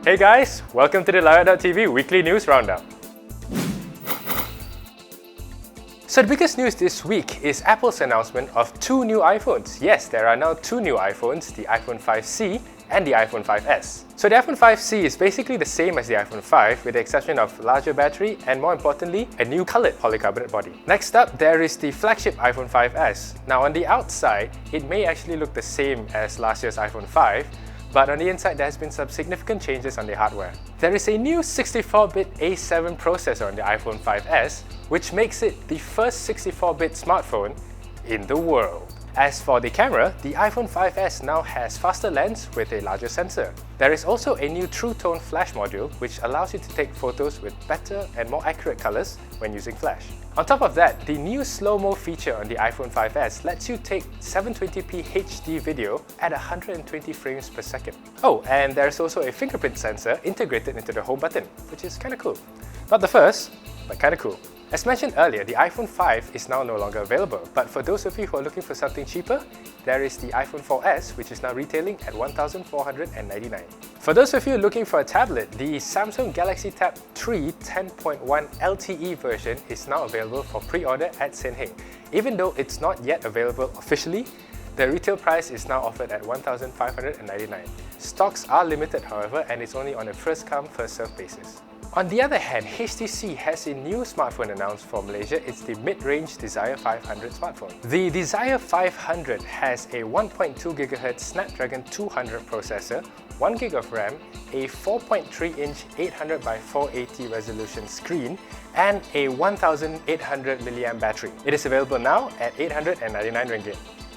Hey guys, welcome to the Lowyat.tv weekly news roundup. So the biggest news this week is Apple's announcement of two new iPhones. Yes, there are now two new iPhones, the iPhone 5C and the iPhone 5S. So the iPhone 5C is basically the same as the iPhone 5 with the exception of larger battery and more importantly, a new coloured polycarbonate body. Next up, there is the flagship iPhone 5S. Now on the outside, it may actually look the same as last year's iPhone 5, but on the inside there has been some significant changes on the hardware. There is a new 64-bit A7 processor on the iPhone 5S, which makes it the first 64-bit smartphone in the world. As for the camera, the iPhone 5S now has faster lens with a larger sensor. There is also a new True Tone flash module which allows you to take photos with better and more accurate colours when using flash. On top of that, the new slow-mo feature on the iPhone 5S lets you take 720p HD video at 120 frames per second. Oh, and there's also a fingerprint sensor integrated into the home button, which is kinda cool. Not the first, but kinda cool. As mentioned earlier, the iPhone 5 is now no longer available, but for those of you who are looking for something cheaper, there is the iPhone 4S, which is now retailing at $1,499. For those of you looking for a tablet, the Samsung Galaxy Tab 3 10.1 LTE version is now available for pre-order at Senheng. Even though it's not yet available officially, the retail price is now offered at $1,599. Stocks are limited, however, and it's only on a first-come, first-served basis. On the other hand, HTC has a new smartphone announced for Malaysia. It's the mid-range Desire 500 smartphone. The Desire 500 has a 1.2 GHz Snapdragon 200 processor, 1 GB of RAM, a 4.3-inch 800 by 480 resolution screen, and a 1,800 mAh battery. It is available now at 899 ringgit.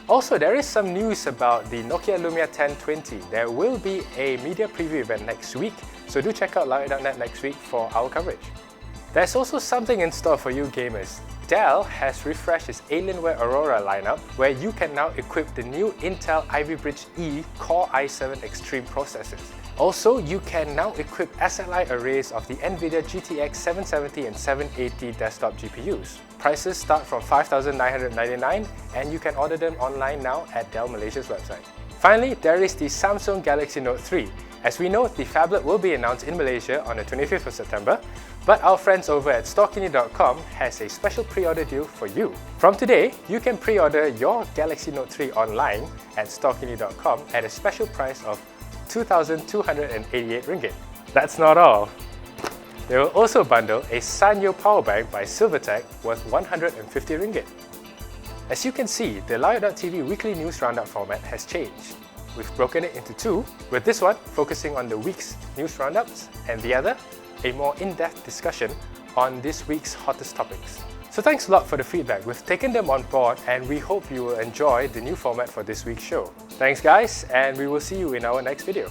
Also, there is some news about the Nokia Lumia 1020. There will be a media preview event next week, so do check out Lowyat.net next week for our coverage. There's also something in store for you gamers. Dell has refreshed its Alienware Aurora lineup, where you can now equip the new Intel Ivy Bridge E Core i7 Extreme processors. Also, you can now equip SLI arrays of the NVIDIA GTX 770 and 780 desktop GPUs. Prices start from $5,999 and you can order them online now at Dell Malaysia's website. Finally, there is the Samsung Galaxy Note 3. As we know, the phablet will be announced in Malaysia on the 25th of September, but our friends over at Storekini.com has a special pre-order deal for you. From today, you can pre-order your Galaxy Note 3 online at Storekini.com at a special price of 2,288 ringgit. That's not all. They will also bundle a Sanyo power bank by Silvertech worth 150 ringgit. As you can see, the Lowyat.tv weekly news roundup format has changed. We've broken it into two, with this one focusing on the week's news roundups and the other a more in-depth discussion on this week's hottest topics. So thanks a lot for the feedback. We've taken them on board and we hope you will enjoy the new format for this week's show. Thanks guys, and we will see you in our next video.